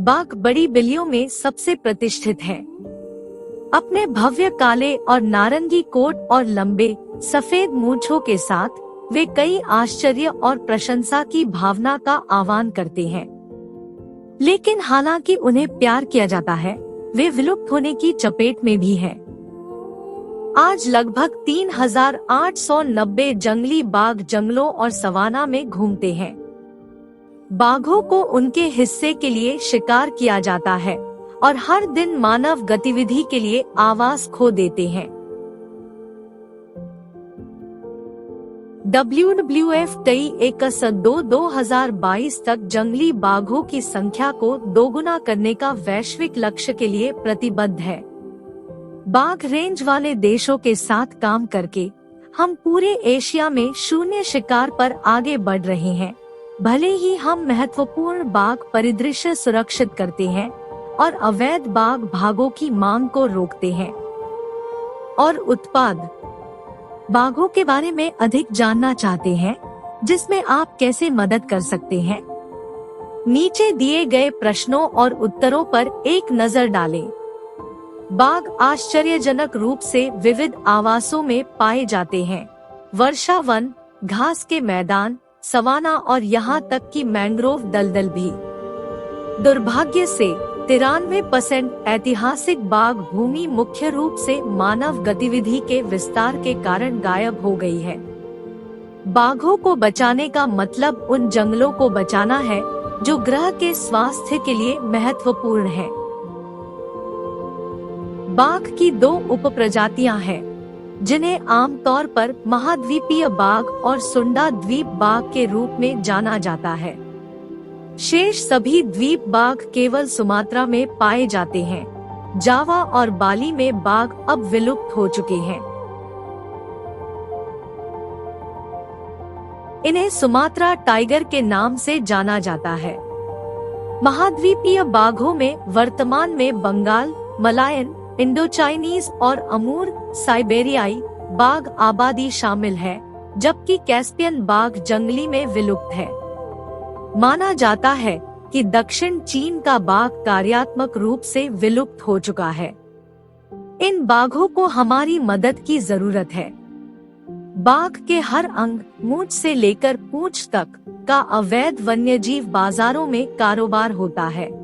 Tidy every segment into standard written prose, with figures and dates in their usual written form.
बाघ बड़ी बिल्लियों में सबसे प्रतिष्ठित है। अपने भव्य काले और नारंगी कोट और लंबे सफेद मूंछों के साथ वे कई आश्चर्य और प्रशंसा की भावना का आह्वान करते हैं। लेकिन हालांकि उन्हें प्यार किया जाता है, वे विलुप्त होने की चपेट में भी हैं। आज लगभग 3890 जंगली बाघ जंगलों और सवाना में घूमते हैं। बाघों को उनके हिस्से के लिए शिकार किया जाता है और हर दिन मानव गतिविधि के लिए आवास खो देते हैं। WWF 2022 तक जंगली बाघों की संख्या को दोगुना करने का वैश्विक लक्ष्य के लिए प्रतिबद्ध है। बाघ रेंज वाले देशों के साथ काम करके हम पूरे एशिया में शून्य शिकार पर आगे बढ़ रहे हैं। भले ही हम महत्वपूर्ण बाघ परिदृश्य सुरक्षित करते हैं और अवैध बाघ भागों की मांग को रोकते हैं। और उत्पाद बाघों के बारे में अधिक जानना चाहते हैं, जिसमें आप कैसे मदद कर सकते हैं? नीचे दिए गए प्रश्नों और उत्तरों पर एक नजर डालें। बाघ आश्चर्यजनक रूप से विविध आवासों में पाए जाते हैं। वर्षा वन, घास के मैदान, सवाना और यहाँ तक कि मैंग्रोव दलदल भी। दुर्भाग्य से 93% ऐतिहासिक बाघ भूमि मुख्य रूप से मानव गतिविधि के विस्तार के कारण गायब हो गई है। बाघों को बचाने का मतलब उन जंगलों को बचाना है जो ग्रह के स्वास्थ्य के लिए महत्वपूर्ण है। बाघ की 2 उपप्रजातियां हैं, जिन्हें आमतौर पर महाद्वीपीय बाघ और सुंडा द्वीप बाघ के रूप में जाना जाता है। शेष सभी द्वीप बाघ केवल सुमात्रा में पाए जाते हैं। जावा और बाली में बाघ अब विलुप्त हो चुके हैं। इन्हें सुमात्रा टाइगर के नाम से जाना जाता है। महाद्वीपीय बाघों में वर्तमान में बंगाल, मलायन, इंडोचाइनीज और अमूर साइबेरियाई बाघ आबादी शामिल है, जबकि कैस्पियन बाघ जंगली में विलुप्त है। माना जाता है कि दक्षिण चीन का बाघ कार्यात्मक रूप से विलुप्त हो चुका है। इन बाघों को हमारी मदद की जरूरत है। बाघ के हर अंग, मूंछ से लेकर पूंछ तक का अवैध वन्यजीव बाजारों में कारोबार होता है।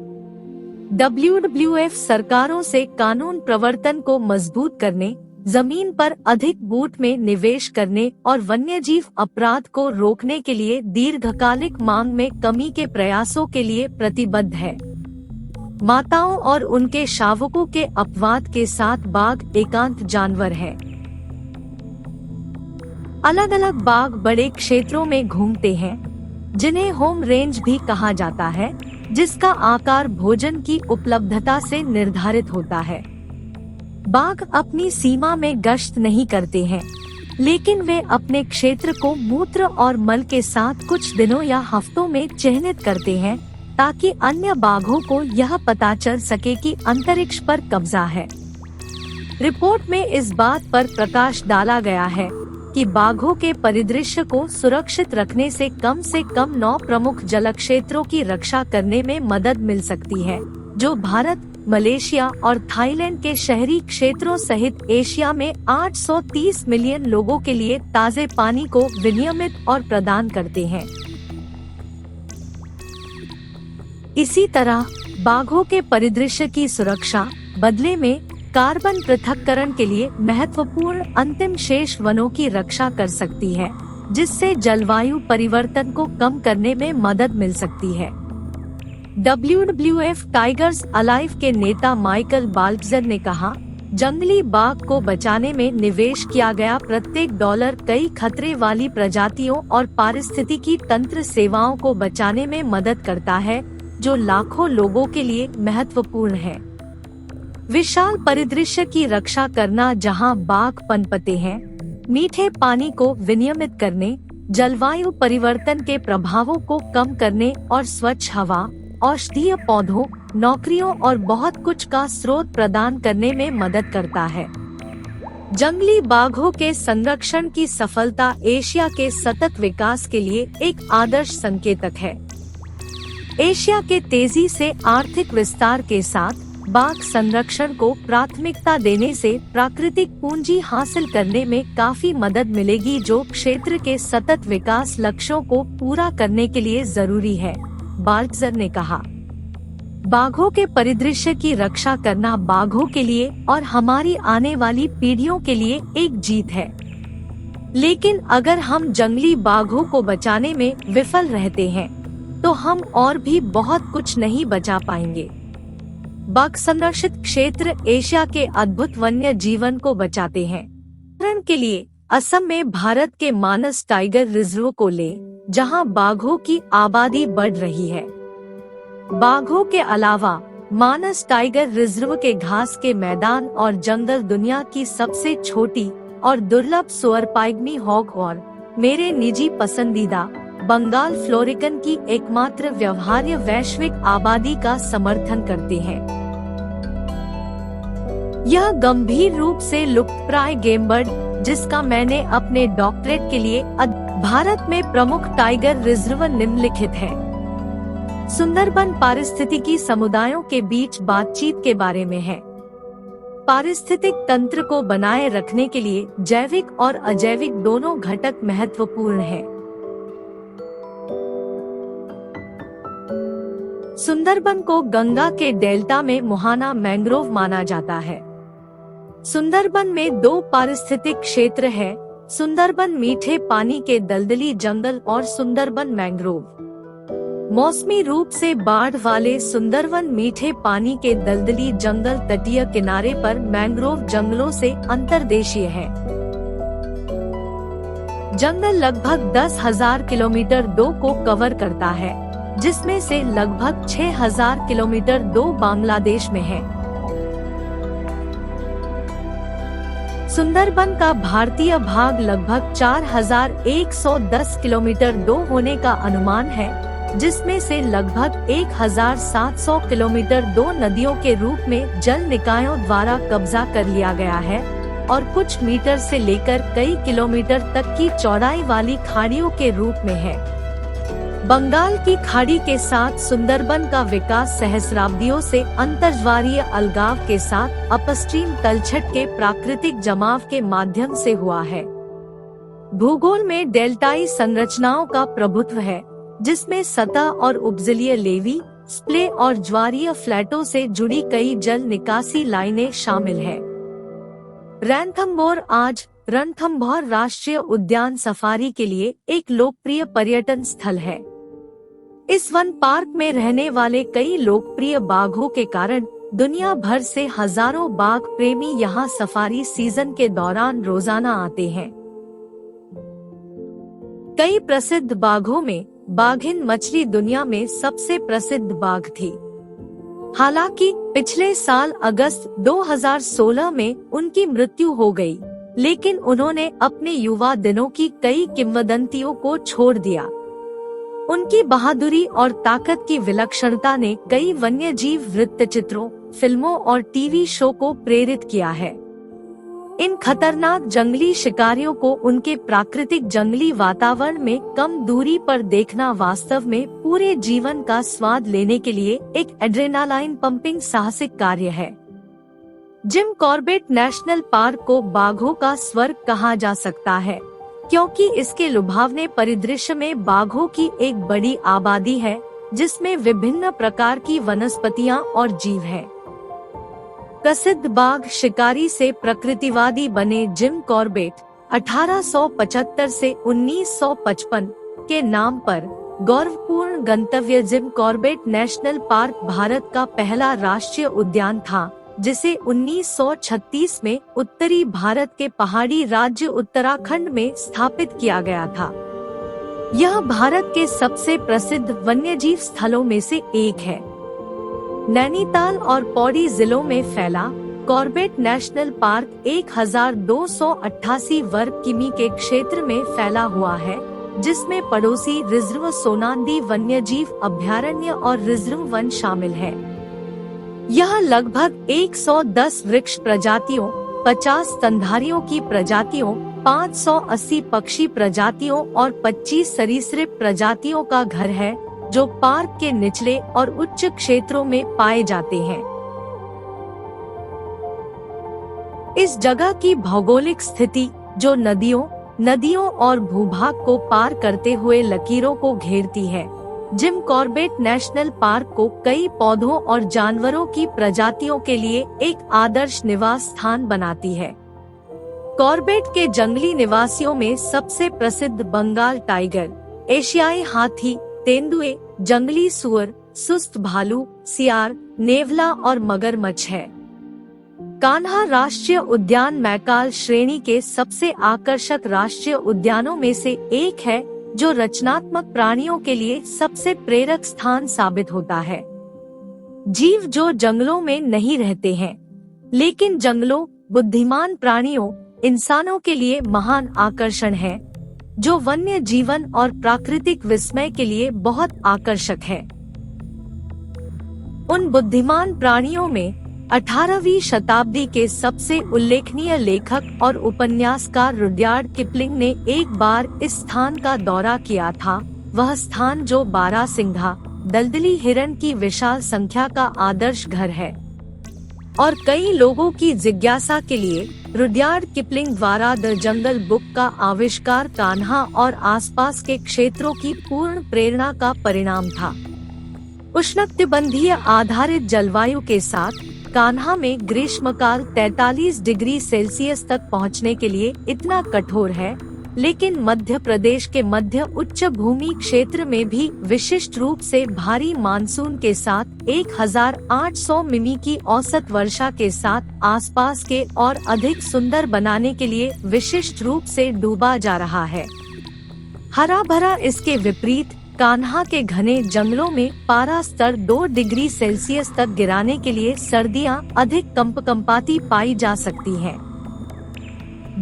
WWF सरकारों से कानून प्रवर्तन को मजबूत करने, जमीन पर अधिक बूट में निवेश करने और वन्यजीव अपराध को रोकने के लिए दीर्घकालिक मांग में कमी के प्रयासों के लिए प्रतिबद्ध है। माताओं और उनके शावकों के अपवाद के साथ बाघ एकांत जानवर है। अलग अलग बाघ बड़े क्षेत्रों में घूमते हैं, जिन्हें होम रेंज भी कहा जाता है, जिसका आकार भोजन की उपलब्धता से निर्धारित होता है। बाघ अपनी सीमा में गश्त नहीं करते हैं, लेकिन वे अपने क्षेत्र को मूत्र और मल के साथ कुछ दिनों या हफ्तों में चिह्नित करते हैं, ताकि अन्य बाघों को यह पता चल सके कि अंतरिक्ष पर कब्जा है। रिपोर्ट में इस बात पर प्रकाश डाला गया है कि बाघों के परिदृश्य को सुरक्षित रखने से कम 9 प्रमुख जलक्षेत्रों की रक्षा करने में मदद मिल सकती है, जो भारत, मलेशिया और थाईलैंड के शहरी क्षेत्रों सहित एशिया में 830 मिलियन लोगों के लिए ताजे पानी को विनियमित और प्रदान करते हैं। इसी तरह बाघों के परिदृश्य की सुरक्षा बदले में कार्बन पृथक्करण के लिए महत्वपूर्ण अंतिम शेष वनों की रक्षा कर सकती है, जिससे जलवायु परिवर्तन को कम करने में मदद मिल सकती है। WWF टाइगर्स अलाइव के नेता माइकल बाल्कजर ने कहा, जंगली बाघ को बचाने में निवेश किया गया प्रत्येक डॉलर कई खतरे वाली प्रजातियों और पारिस्थितिकी तंत्र सेवाओं को बचाने में मदद करता है, जो लाखों लोगों के लिए महत्वपूर्ण है। विशाल परिदृश्य की रक्षा करना जहां बाघ पनपते हैं, मीठे पानी को विनियमित करने, जलवायु परिवर्तन के प्रभावों को कम करने और स्वच्छ हवा, औषधीय पौधों, नौकरियों और बहुत कुछ का स्रोत प्रदान करने में मदद करता है। जंगली बाघों के संरक्षण की सफलता एशिया के सतत विकास के लिए एक आदर्श संकेतक है। एशिया के तेजी से आर्थिक विस्तार के साथ बाघ संरक्षण को प्राथमिकता देने से प्राकृतिक पूंजी हासिल करने में काफी मदद मिलेगी, जो क्षेत्र के सतत विकास लक्ष्यों को पूरा करने के लिए जरूरी है, बाल्टजर ने कहा। बाघों के परिदृश्य की रक्षा करना बाघों के लिए और हमारी आने वाली पीढ़ियों के लिए एक जीत है। लेकिन अगर हम जंगली बाघों को बचाने में विफल रहते हैं तो हम और भी बहुत कुछ नहीं बचा पाएंगे। बाघ संरक्षित क्षेत्र एशिया के अद्भुत वन्य जीवन को बचाते हैं। उदाहरण के लिए असम में भारत के मानस टाइगर रिजर्व को ले, जहां बाघों की आबादी बढ़ रही है। बाघों के अलावा मानस टाइगर रिजर्व के घास के मैदान और जंगल दुनिया की सबसे छोटी और दुर्लभ सुअर पाइगमी हॉग और मेरे निजी पसंदीदा बंगाल फ्लोरिकन की एकमात्र व्यवहार्य वैश्विक आबादी का समर्थन करते हैं। यह गंभीर रूप से लुप्तप्राय गेम बर्ड, जिसका मैंने अपने डॉक्टरेट के लिए भारत में प्रमुख टाइगर रिजर्व निम्नलिखित है। सुंदरबन पारिस्थितिकी समुदायों के बीच बातचीत के बारे में है। पारिस्थितिक तंत्र को बनाए रखने के लिए जैविक और अजैविक दोनों घटक महत्वपूर्ण हैं। सुंदरबन को गंगा के डेल्टा में मुहाना मैंग्रोव माना जाता है। सुंदरबन में दो पारिस्थितिक क्षेत्र है, सुंदरबन मीठे पानी के दलदली जंगल और सुंदरबन मैंग्रोव। मौसमी रूप से बाढ़ वाले सुंदरबन मीठे पानी के दलदली जंगल तटीय किनारे पर मैंग्रोव जंगलों से अंतर्देशीय है। जंगल लगभग 10,000 किलोमीटर 2 को कवर करता है, जिसमें से लगभग 6,000 किलोमीटर 2 बांग्लादेश में है। सुंदरबन का भारतीय भाग लगभग 4,110 किलोमीटर 2 होने का अनुमान है, जिसमें से लगभग 1,700 किलोमीटर 2 नदियों के रूप में जल निकायों द्वारा कब्जा कर लिया गया है और कुछ मीटर से लेकर कई किलोमीटर तक की चौड़ाई वाली खाड़ियों के रूप में है। बंगाल की खाड़ी के साथ सुंदरबन का विकास सहस्राब्दियों से अंतर्ज्वारीय अलगाव के साथ अपस्ट्रीम तलछट के प्राकृतिक जमाव के माध्यम से हुआ है। भूगोल में डेल्टाई संरचनाओं का प्रभुत्व है, जिसमें सतह और उपजलीय लेवी, स्प्ले और ज्वारीय फ्लैटों से जुड़ी कई जल निकासी लाइनें शामिल हैं। रैनथम्बोर आज रणथंभौर राष्ट्रीय उद्यान सफारी के लिए एक लोकप्रिय पर्यटन स्थल है। इस वन पार्क में रहने वाले कई लोकप्रिय बाघों के कारण दुनिया भर से हजारों बाघ प्रेमी यहाँ सफारी सीजन के दौरान रोजाना आते हैं। कई प्रसिद्ध बाघों में बाघिन मछली दुनिया में सबसे प्रसिद्ध बाघ थी। हालांकि पिछले साल अगस्त 2016 में उनकी मृत्यु हो गई, लेकिन उन्होंने अपने युवा दिनों की कई किंवदंतियों को छोड़ दिया। उनकी बहादुरी और ताकत की विलक्षणता ने कई वन्यजीव वृत्तचित्रों, फिल्मों और टीवी शो को प्रेरित किया है। इन खतरनाक जंगली शिकारियों को उनके प्राकृतिक जंगली वातावरण में कम दूरी पर देखना वास्तव में पूरे जीवन का स्वाद लेने के लिए एक एड्रेनालाइन पंपिंग साहसिक कार्य है। जिम कॉर्बेट नेशनल पार्क को बाघों का स्वर्ग कहा जा सकता है, क्योंकि इसके लुभावने परिदृश्य में बाघों की एक बड़ी आबादी है, जिसमें विभिन्न प्रकार की वनस्पतियां और जीव हैं। प्रसिद्ध बाघ शिकारी से प्रकृतिवादी बने जिम कॉर्बेट 1875 से 1955 के नाम पर गौरवपूर्ण गंतव्य Jim Corbett national park Bharat का पहला राष्ट्रीय उद्यान था, जिसे 1936 में उत्तरी भारत के पहाड़ी राज्य उत्तराखंड में स्थापित किया गया था। यह भारत के सबसे प्रसिद्ध वन्यजीव स्थलों में से एक है। नैनीताल और पौड़ी जिलों में फैला कॉर्बेट नेशनल पार्क 1288 वर्ग किमी के क्षेत्र में फैला हुआ है, जिसमें पड़ोसी रिजर्व सोनांदी वन्यजीव अभयारण्य और रिजर्व वन शामिल है। यह लगभग 110 वृक्ष प्रजातियों, 50 स्तनधारियों की प्रजातियों, 580 पक्षी प्रजातियों और 25 सरीसृप प्रजातियों का घर है, जो पार्क के निचले और उच्च क्षेत्रों में पाए जाते हैं। इस जगह की भौगोलिक स्थिति, जो नदियों और भूभाग को पार करते हुए लकीरों को घेरती है, जिम कॉर्बेट नेशनल पार्क को कई पौधों और जानवरों की प्रजातियों के लिए एक आदर्श निवास स्थान बनाती है। कॉर्बेट के जंगली निवासियों में सबसे प्रसिद्ध बंगाल टाइगर, एशियाई हाथी, तेंदुए, जंगली सुअर, सुस्त भालू, सियार, नेवला और मगरमच्छ है। कान्हा राष्ट्रीय उद्यान मैकाल श्रेणी के सबसे आकर्षक राष्ट्रीय उद्यानों में से एक है, जो रचनात्मक प्राणियों के लिए सबसे प्रेरक स्थान साबित होता है। जीव जो जंगलों में नहीं रहते हैं, लेकिन जंगलों बुद्धिमान प्राणियों, इंसानों के लिए महान आकर्षण है, जो वन्य जीवन और प्राकृतिक विस्मय के लिए बहुत आकर्षक है। उन बुद्धिमान प्राणियों में 18वीं शताब्दी के सबसे उल्लेखनीय लेखक और उपन्यासकार रुडयार्ड किपलिंग ने एक बार इस स्थान का दौरा किया था। वह स्थान जो बारहसिंघा, दलदली हिरन की विशाल संख्या का आदर्श घर है और कई लोगों की जिज्ञासा के लिए रुडयार्ड किपलिंग द्वारा द जंगल बुक का आविष्कार कान्हा और आसपास के क्षेत्रों की पूर्ण प्रेरणा का परिणाम था। उष्णकटिबंधीय आधारित जलवायु के साथ कान्हा में ग्रीष्मकाल 43 डिग्री सेल्सियस तक पहुंचने के लिए इतना कठोर है, लेकिन मध्य प्रदेश के मध्य उच्च भूमि क्षेत्र में भी विशिष्ट रूप से भारी मानसून के साथ 1800 मिमी की औसत वर्षा के साथ आसपास के और अधिक सुंदर बनाने के लिए विशिष्ट रूप से डूबा जा रहा है। हरा भरा इसके विपरीत कान्हा के घने जंगलों में पारा स्तर 2 डिग्री सेल्सियस तक गिराने के लिए सर्दियां अधिक कंपकंपाती पाई जा सकती हैं।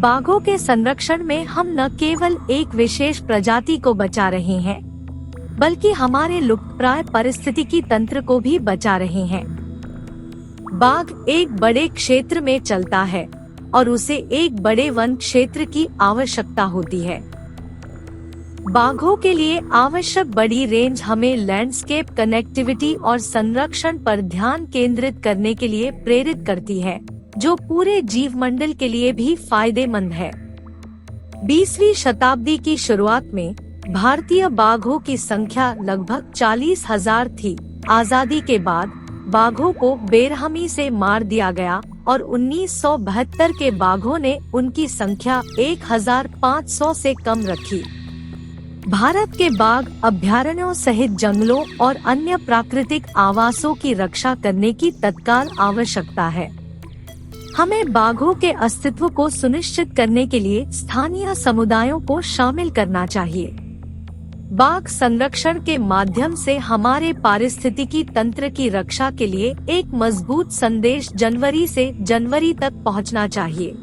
बाघों के संरक्षण में हम न केवल एक विशेष प्रजाति को बचा रहे हैं, बल्कि हमारे लुप्तप्राय पारिस्थितिकी तंत्र को भी बचा रहे हैं। बाघ एक बड़े क्षेत्र में चलता है और उसे एक बड़े वन क्षेत्र की आवश्यकता होती है। बाघों के लिए आवश्यक बड़ी रेंज हमें लैंडस्केप कनेक्टिविटी और संरक्षण पर ध्यान केंद्रित करने के लिए प्रेरित करती है, जो पूरे जीवमंडल के लिए भी फायदेमंद है। 20वीं शताब्दी की शुरुआत में भारतीय बाघों की संख्या लगभग 40,000 थी। आजादी के बाद बाघों को बेरहमी से मार दिया गया और 1972 के बाघों ने उनकी संख्या 1,500 से कम रखी। भारत के बाघ अभयारण्यों सहित जंगलों और अन्य प्राकृतिक आवासों की रक्षा करने की तत्काल आवश्यकता है। हमें बाघों के अस्तित्व को सुनिश्चित करने के लिए स्थानीय समुदायों को शामिल करना चाहिए। बाघ संरक्षण के माध्यम से हमारे पारिस्थितिकी तंत्र की रक्षा के लिए एक मजबूत संदेश जनवरी से जनवरी तक पहुंचना चाहिए।